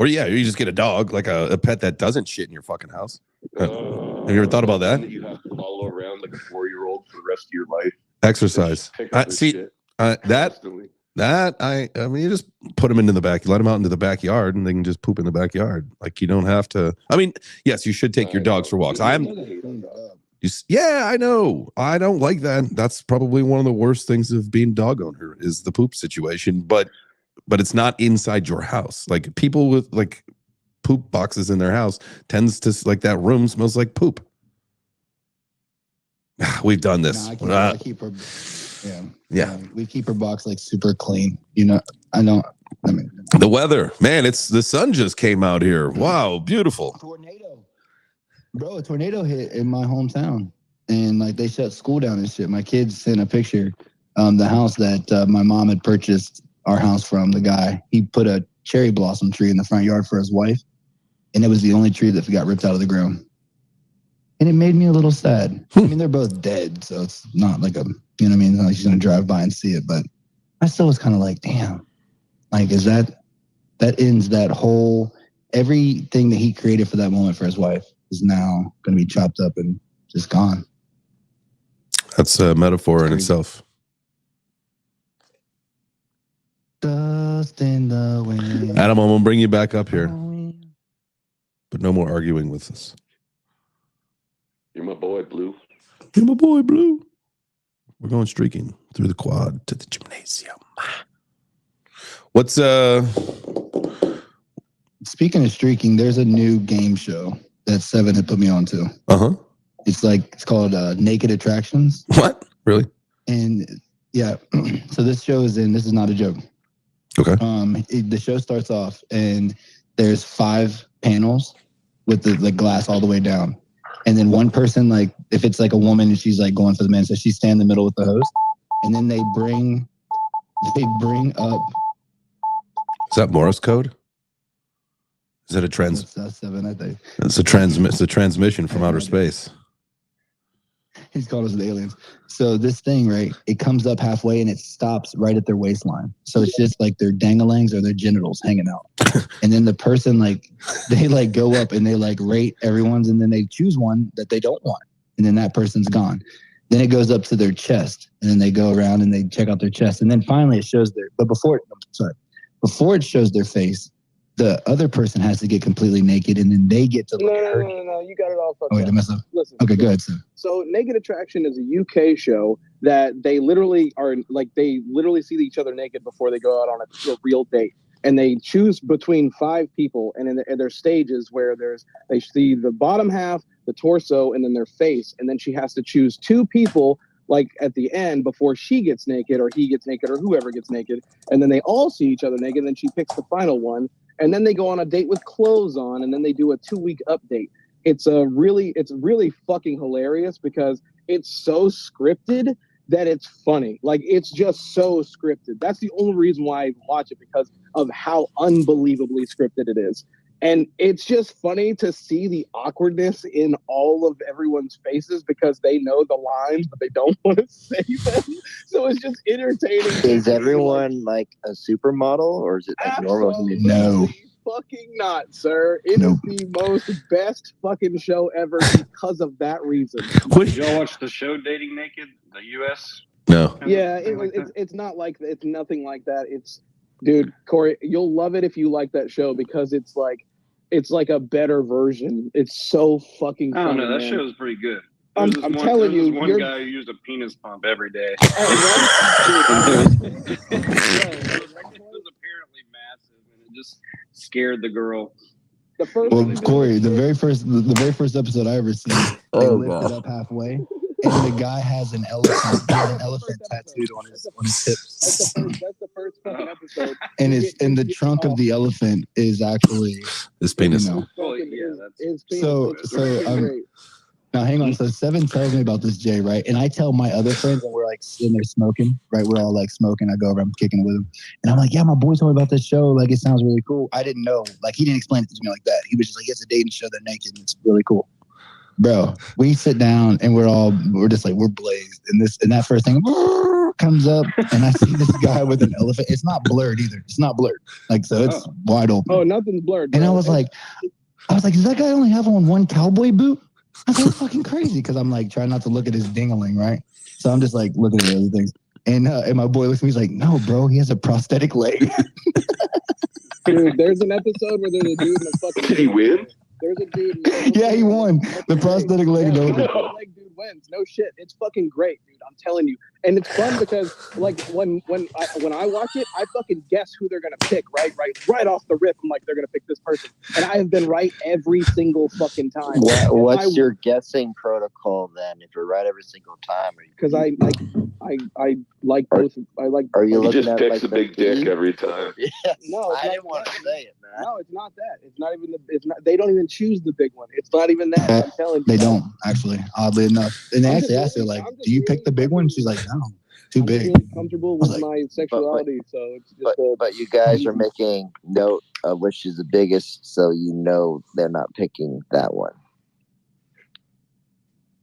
you just get a dog, like a pet that doesn't shit in your fucking house. Have you ever thought about that? You have to follow around like a 4-year-old for the rest of your life. Exercise. You just put them into the back. You let them out into the backyard, and they can just poop in the backyard. Like you don't have to. I mean, yes, you should take your dogs for walks. I know. I don't like that. That's probably one of the worst things of being a dog owner is the poop situation. But it's not inside your house. Like people with like poop boxes in their house tends to like that room smells like poop. We've done this. I keep her. Yeah. We keep her box like super clean. The weather, man. The sun just came out here. Wow, beautiful. Bro, a tornado hit in my hometown, and like they shut school down and shit. My kids sent a picture. The house that my mom had purchased our house from, the guy, he put a cherry blossom tree in the front yard for his wife, and it was the only tree that got ripped out of the ground. And it made me a little sad. I mean, they're both dead, so it's not like it's not like she's gonna drive by and see it. But I still was kind of like, damn, like is that ends that whole everything that he created for that moment for his wife is now going to be chopped up and just gone. That's a metaphor in itself. Dust in the wind. Adam, I'm going to bring you back up here. But no more arguing with us. You're my boy, Blue. You're my boy, Blue. We're going streaking through the quad to the gymnasium. What's Speaking of streaking, there's a new game show that Seven had put me on to. It's called Naked Attractions. What? Really? And yeah, so this show this is not a joke. Okay. The show starts off and there's 5 panels with the glass all the way down. And then one person, like if it's like a woman and she's like going for the man, so she's standing in the middle with the host. And then they bring up Is that Morse code? Is it a trans? That's 7, I think. It's a transmission from outer space. He's called us the aliens. So this thing, right? It comes up halfway and it stops right at their waistline. So it's just like their danglings or their genitals hanging out. And then the person, like, they like go up and they like rate everyone's, and then they choose one that they don't want, and then that person's gone. Then it goes up to their chest, and then they go around and they check out their chest, and then finally it shows their. But before it shows their face, the other person has to get completely naked, and then they get to look at her. No. You got it all fucked Oh, wait, up. I messed up. Listen. Okay, go ahead, Sam. So Naked Attraction is a UK show that they literally see each other naked before they go out on a real date. And they choose between 5 people, and in their stages where they see the bottom half, the torso, and then their face. And then she has to choose 2 people, like at the end, before she gets naked or he gets naked or whoever gets naked. And then they all see each other naked, and then she picks the final one. And then they go on a date with clothes on, and then they do a 2-week update. It's really fucking hilarious because it's so scripted that it's funny. Like, it's just so scripted. That's the only reason why I watch it, because of how unbelievably scripted it is. And it's just funny to see the awkwardness in all of everyone's faces because they know the lines, but they don't want to say them. So it's just entertaining. Is everyone like a supermodel, or is it like normal? No. Fucking not, sir. It is the most best fucking show ever because of that reason. Did y'all watch the show Dating Naked, the US? No. Yeah, it's not like, it's nothing like that. Dude, Corey, you'll love it if you like that show because it's like a better version. It's so fucking funny. I don't know. That man. show's pretty good. I'm telling you, one guy who used a penis pump every day. It was apparently massive, and it just scared the girl. Well, Corey, the very first episode I ever seen, they lifted up halfway, and the guy has an elephant. He had an elephant tattooed on his hips. That's the first fucking episode. And the trunk of the elephant is actually his penis. His penis. So now hang on. So Seven tells me about this, Jay, right? And I tell my other friends, and we're like sitting there smoking, right? We're all like smoking. I go over, I'm kicking it with him, and I'm like, yeah, my boy told me about this show. Like, it sounds really cool. I didn't know. Like, he didn't explain it to me like that. He was just like, it's a dating show. They're naked. And it's really cool. Bro, we sit down and we're just like, we're blazed. And that first thing comes up, and I see this guy with an elephant. It's not blurred either. It's not blurred. Like, so it's wide open. Oh, nothing's blurred. Bro. And I was like, does that guy only have on one cowboy boot? I was like, fucking crazy, because I'm like trying not to look at his dingling, right? So I'm just like looking at the other things. And my boy looks at me, he's like, no, bro, he has a prosthetic leg. Dude, there's an episode where there's a dude in a fucking... Did he win? There's a dude... Yeah, he won. The prosthetic leg. The leg dude wins. No shit. It's fucking great, dude. I'm telling you. And it's fun because, like, when I watch it, I fucking guess who they're gonna pick, right off the rip. I'm like, they're gonna pick this person, and I have been right every single fucking time. What's your guessing protocol then? If you're right every single time, because I like both. I like. Are you looking just at picks like the big dick every time? Yes. No, I didn't want to say it, man. No, it's not that. It's not even it's not. They don't even choose the big one. It's not even that. I'm telling you. They don't, actually, oddly enough. And they actually asked her, like, do you pick the big one? She's like, no, too big. I'm really comfortable with my sexuality, so it's just. But you guys are making note of which is the biggest, so you know they're not picking that one.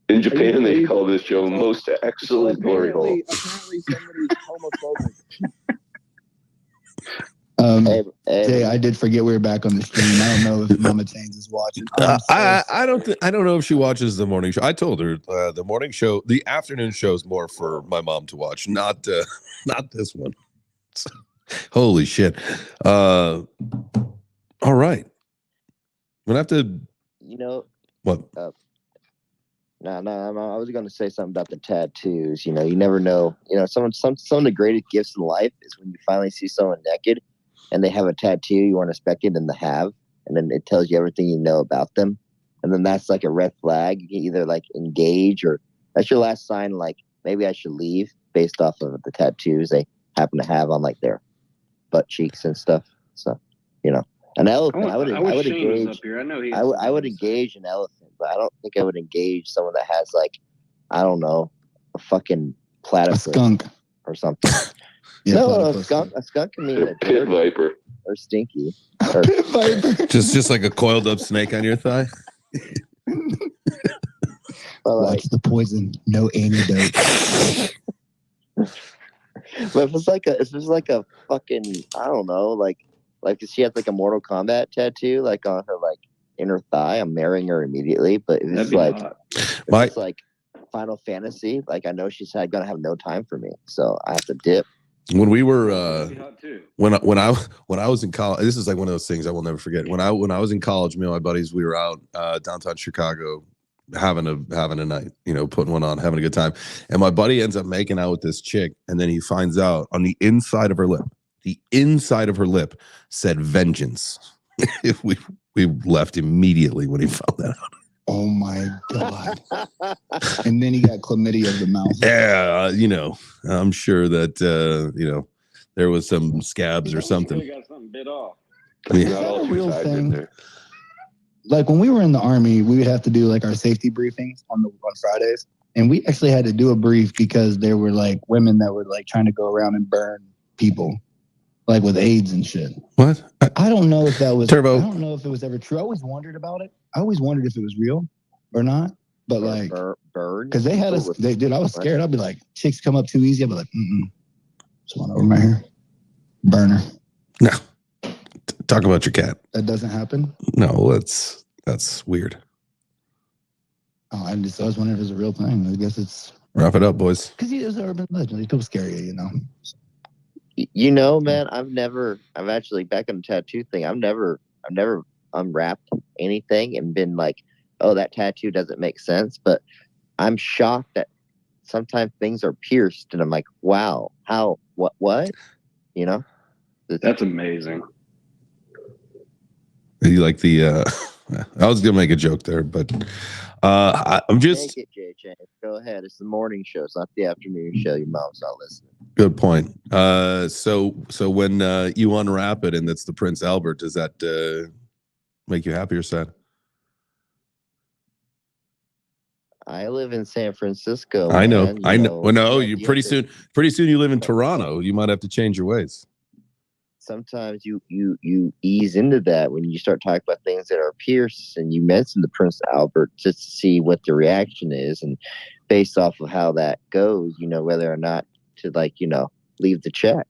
In Japan, they call this show Most Excellent Glory Hole. Apparently somebody's homophobic. Jay, I did forget we were back on the stream. I don't know if Mama Chains is watching. I don't know if she watches the morning show. I told her the morning show, the afternoon show is more for my mom to watch, not this one. Holy shit! All right, I'm gonna have to. You know what? No. I was going to say something about the tattoos. You know, you never know. You know, some of the greatest gifts in life is when you finally see someone naked and they have a tattoo you weren't expecting them to have, and then it tells you everything you know about them. And then that's like a red flag. You can either like engage, or that's your last sign. Like, maybe I should leave based off of the tattoos they happen to have on like their butt cheeks and stuff. So, you know, an elephant. I would engage. I would engage an elephant, but I don't think I would engage someone that has like, I don't know, a fucking platypus, a skunk, or something. Yeah, no, a skunk can mean a pit viper or stinky. A pit viper. Just like a coiled up snake on your thigh. Watch the poison. No antidote. But if it's like a fucking, I don't know, like if she had like a Mortal Kombat tattoo, like on her like inner thigh, I'm marrying her immediately. But if it's like, it's like Final Fantasy, like I know she's gonna have no time for me, so I have to dip. When we were when I was in college, this is like one of those things I will never forget. When I was in college, me and my buddies, we were out downtown Chicago having a night, putting one on, having a good time. And my buddy ends up making out with this chick, and then he finds out on the inside of her lip said vengeance. we left immediately when he found that out. Oh my God. And then he got chlamydia of the mouth. Yeah, I'm sure that there was some scabs or something. Got something bit off. A real thing. Like when we were in the Army, we would have to do like our safety briefings on Fridays. And we actually had to do a brief because there were like women that were like trying to go around and burn people, like with AIDS and shit. What? I don't know if that was Turbo. I don't know if it was ever true. I always wondered about it. I always wondered if it was real or not. But like, because they had us, I was scared. I'd be like, chicks come up too easy. I'd be like, just one over my hair, burner. No. Talk about your cat. That doesn't happen? No, that's weird. Oh, I was wondering if it was a real thing. I guess it's... Wrap it up, boys. Because it was an urban legend. People scare you, Man, I've actually, back on the tattoo thing, I've never unwrapped anything and been like, oh, that tattoo doesn't make sense. But I'm shocked that sometimes things are pierced and I'm like, wow, how, what? That's amazing. You like the I was gonna make a joke there, but I'm just take it, JChains. Go ahead. It's the morning show. It's not the afternoon show. Your mom's not listening. Good point. So when you unwrap it and it's the Prince Albert, does that make you happy or sad? I live in San Francisco. I know. Man. I know. Well, no, you pretty soon you live in Toronto. You might have to change your ways. Sometimes you ease into that when you start talking about things that are pierced, and you mention the Prince Albert just to see what the reaction is, and based off of how that goes, whether or not to leave the check.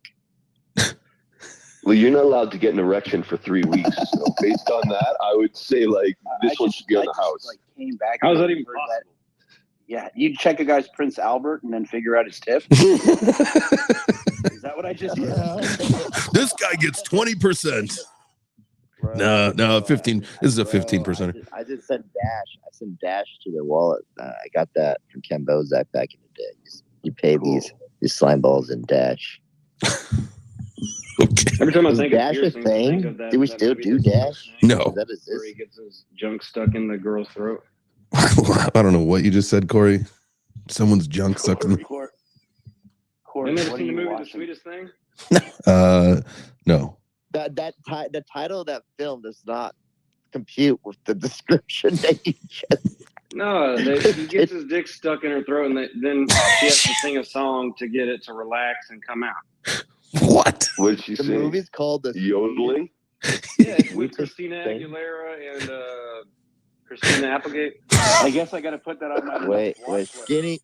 Well, you're not allowed to get an erection for 3 weeks. So based on that, I would say this one should be on the house. Came back. How is that even possible? Yeah, you check a guy's Prince Albert and then figure out his tip. Is that what I just did? This guy gets 20%. No, 15. This is a 15%. I just sent Dash. I sent Dash to their wallet. I got that from Ken Bozak back in the day. You pay these slime balls in Dash. Okay. Every time I think Dash of a thing, do we still do Dash? No. Where he gets his junk stuck in the girl's throat. I don't know what you just said, Corey. Someone's junk sucked in. Corey, You never what seen are the you movie watching? The Sweetest Thing? No. The title of that film does not compute with the description that you just. No, he gets his dick stuck in her throat, and then she has to sing a song to get it to relax and come out. What? What did she The say? movie's called The Yodeling? Yeah, it's with Christina Aguilera and Christina Applegate. I guess I got to put that on my Wait, list. skinny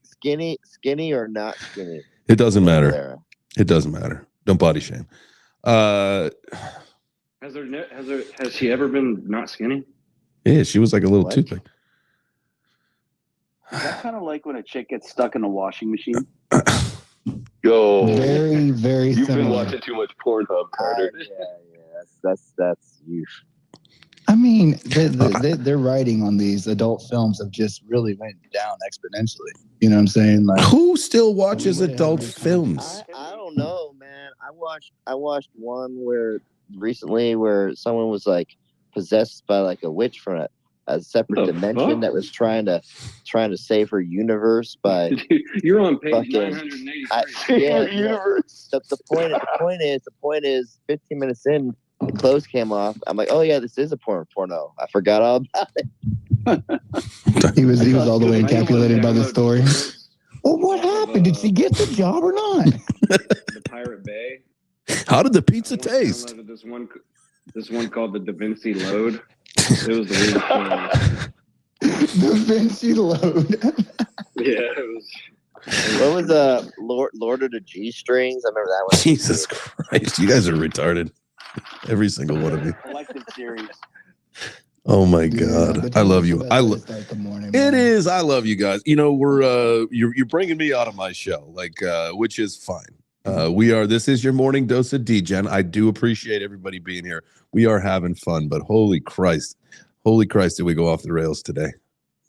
or not skinny? It doesn't matter. Sarah. It doesn't matter. Don't body shame. Has she ever been not skinny? Yeah, she was like a little What? toothpick. Is that kind of like when a chick gets stuck in a washing machine? Go. Very, very You've similar. been watching too much Pornhub, Carter. Yeah. That's you. I mean, their writing on these adult films have just really went down exponentially. You know what I'm saying? Like, Who still watches adult films? I don't know, man. I watched one where someone was like possessed by like a witch from a separate dimension that was trying to save her universe by. You're on page fucking- 983. universe. The point is 15 minutes in, the clothes came off. I'm like, oh yeah, this is a porno. I forgot all about it. he was all the way encapsulated by the story. Well, what happened? Did she get the job or not? the Pirate Bay. How did the pizza taste? This one called the Da Vinci Load. It was the weirdest thing. Da Vinci Load. Yeah, it was. What was Lord of the G Strings? I remember that one. Jesus Christ, you guys are retarded. Every single one of you. Collective series. Oh my God, I love you. It is. I love you guys. You know, you're bringing me out of my shell, which is fine. This is your morning dose of Degen. I do appreciate everybody being here. We are having fun, but holy Christ, did we go off the rails today?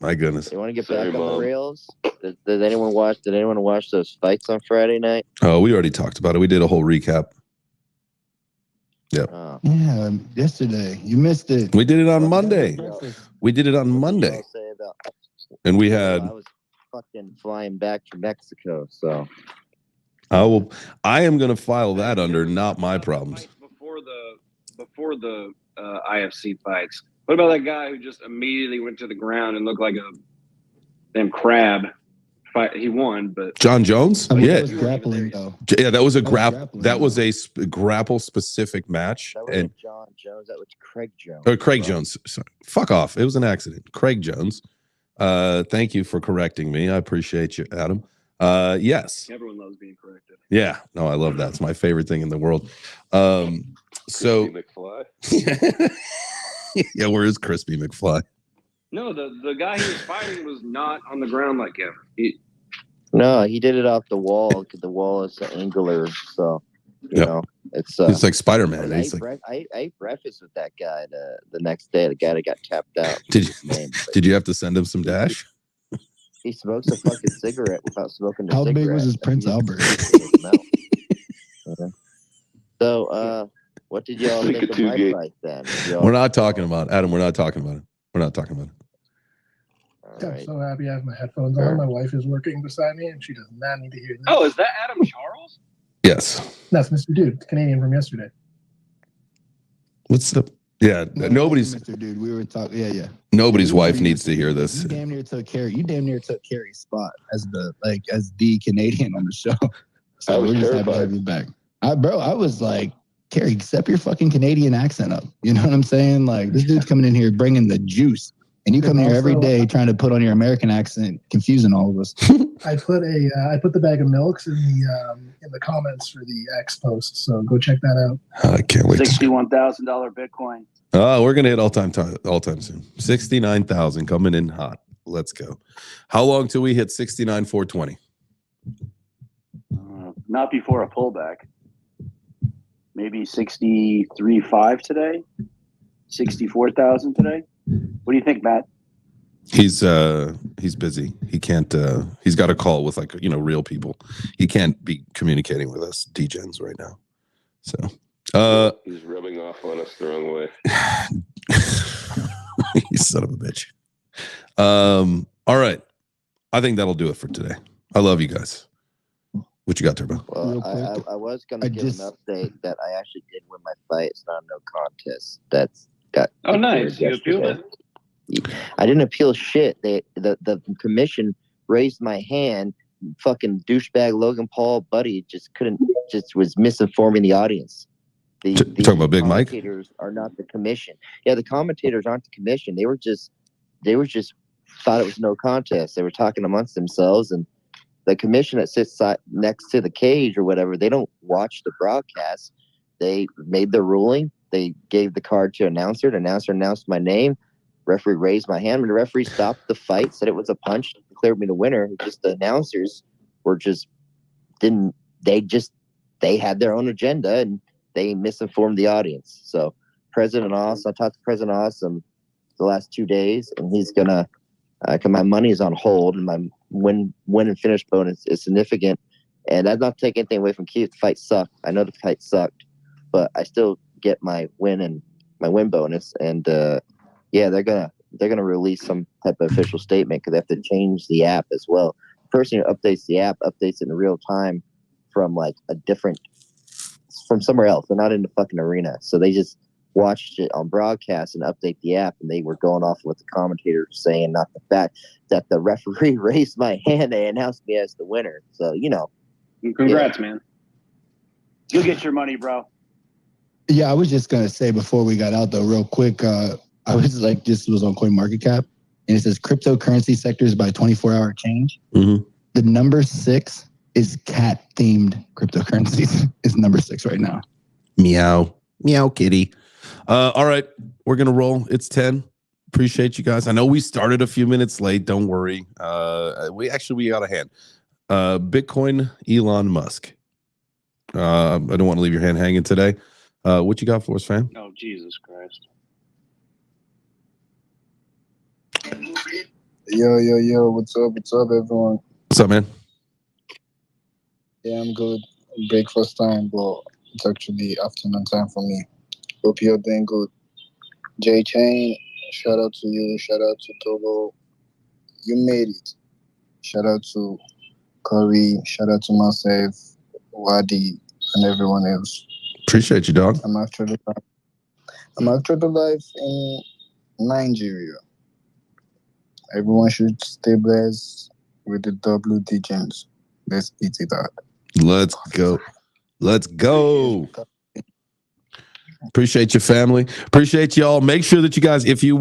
My goodness. You want to get back on the rails? Did anyone watch those fights on Friday night? Oh, we already talked about it. We did a whole recap. Yep. Oh. Yeah, yesterday. You missed it. We did it on Monday. And we had. I was fucking flying back to Mexico, so. I am going to file that under not my problems. Before the IFC fights. What about that guy who just immediately went to the ground and looked like a damn crab? He won, but John Jones. That was grappling though. Yeah, that was a That was a grapple specific match. That wasn't John Jones. That was Craig Jones. Or Craig Jones. Sorry. Fuck off. It was an accident. Craig Jones. Thank you for correcting me. I appreciate you, Adam. Yes. Everyone loves being corrected. Yeah. No, I love that. It's my favorite thing in the world. So. McFly. Yeah, where is Crispy McFly? No, the guy he was fighting was not on the ground like him. No, he did it off the wall because the wall is angular. So, you know, it's like Spider-Man. I ate breakfast with that guy the next day. The guy that got tapped out. Did you have to send him some dash? He smokes a fucking cigarette without smoking a cigarette. How big was his Prince Albert? So, what did y'all think of my fight then? We're not talking about Adam. We're not talking about it. We're not talking about it. I'm so happy I have my headphones on. My wife is working beside me, and she does not need to hear this. Oh, is that Adam Charles? Yes. That's Mr. Dude, Canadian from yesterday. What's the? Yeah, nobody's. Mr. Dude, we were talking. Yeah. Nobody's wife needs to hear this. You damn near took Carrie's spot as the Canadian on the show. So we're just happy to have you back. I was like, Carrie, step your fucking Canadian accent up. You know what I'm saying? Like, this dude's coming in here bringing the juice. And you come here every day trying to put on your American accent, confusing all of us. I put the bag of milks in the comments for the X post, so go check that out. I can't wait. $61,000 Bitcoin. Oh, we're gonna hit all time soon. 69,000 coming in hot. Let's go. How long till we hit 69,420? Not before a pullback. Maybe 63.5 today. 64,000 today. What do you think, Matt? He's busy. He can't. He's got a call with real people. He can't be communicating with us Degens right now. So he's rubbing off on us the wrong way. You son of a bitch. All right. I think that'll do it for today. I love you guys. What you got, Turbo? Well, I was going to give an update that I actually did win my fight. It's not a no contest. That's got. Oh, nice. You appealed it? I didn't appeal shit. The commission raised my hand. Fucking douchebag Logan Paul buddy just was misinforming the audience. The talking about Big Mike? The commentators are not the commission. Yeah, the commentators aren't the commission. They were just thought it was no contest. They were talking amongst themselves, and the commission that sits next to the cage or whatever, they don't watch the broadcast. They made the ruling. They gave the card to announcer. The announcer announced my name. Referee raised my hand. When the referee stopped the fight, said it was a punch, declared me the winner. Just the announcers were they had their own agenda and they misinformed the audience. So President Awesome, I talked to President Awesome the last 2 days, and he's gonna. My money is on hold, and my win and finish bonus is significant. And I'm not taking anything away from Keith. The fight sucked. I know the fight sucked, but I still get my win and my win bonus. And yeah, they're gonna release some type of official statement because they have to change the app as well. The person who updates the app updates it in real time from from somewhere else. They're not in the fucking arena, so they just watched it on broadcast and update the app, and they were going off of what the commentators were saying, not the fact that the referee raised my hand. They announced me as the winner. So, Congrats, man. You'll get your money, bro. Yeah, I was just gonna say before we got out though, real quick. I was like, this was on CoinMarketCap, and it says cryptocurrency sectors by 24-hour change. Mm-hmm. The number 6 is cat-themed cryptocurrencies. Is number 6 right now. Meow, meow, kitty. All right, we're gonna roll. It's 10. Appreciate you guys. I know we started a few minutes late. Don't worry. We got a hand. Bitcoin, Elon Musk. I don't want to leave your hand hanging today. What you got for us, fam? Oh, Jesus Christ. Yo, what's up, everyone? What's up, man? Yeah, I'm good. Breakfast time, but it's actually afternoon time for me. Hope you're doing good. JChains, shout out to you. Shout out to Togo. You made it. Shout out to Corey. Shout out to myself, Wadi, and everyone else. Appreciate you, dog. I'm actually live in Nigeria. Everyone should stay blessed with the Degens. Let's beat it out. Let's go. Let's go. Appreciate your family. Appreciate y'all. Make sure that you guys, if you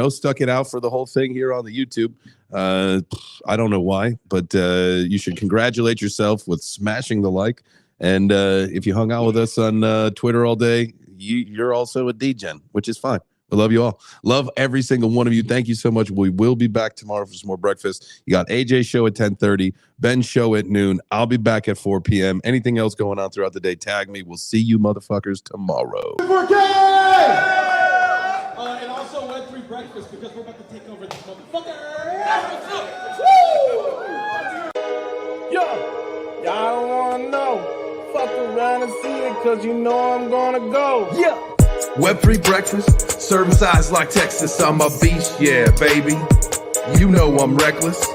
stuck it out for the whole thing here on the YouTube, I don't know why, but you should congratulate yourself with smashing the like. And if you hung out with us on Twitter all day, you're also a Degen, which is fine. I love you all. Love every single one of you. Thank you so much. We will be back tomorrow for some more breakfast. You got AJ show at 10:30, Ben's show at noon. I'll be back at 4 p.m. Anything else going on throughout the day, tag me. We'll see you motherfuckers tomorrow. And also Web3 Breakfast, because we're about to take over this motherfucker. Yo, y'all don't wanna know. Fuck around and see it, cause you know I'm gonna go. Yeah. Web3 breakfast, serving size like Texas. I'm a beast, yeah, baby. You know I'm reckless.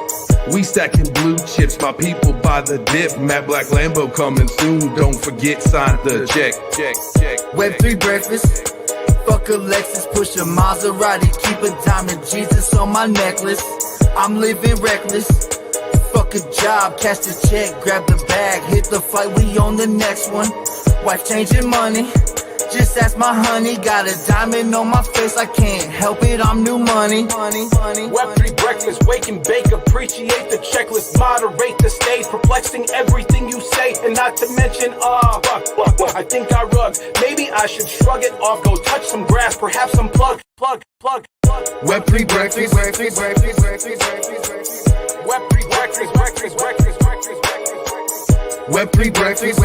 We stacking blue chips, my people buy the dip. Matte Black Lambo coming soon. Don't forget, sign the check. Web3 breakfast. Fuck a Lexus, push a Maserati, keep a diamond Jesus on my necklace. I'm living reckless. Fuck a job, cash the check, grab the bag, hit the fight, we on the next one. Wife changing money. Just ask my honey, got a diamond on my face, I can't help it, I'm new money. Web3 breakfast, wake and bake, appreciate the checklist, moderate the stage, perplexing everything you say, and not to mention, I think I rug, maybe I should shrug it off, go touch some grass, perhaps some plug. Web3 breakfast, Web3 breakfast. Web3 breakfast.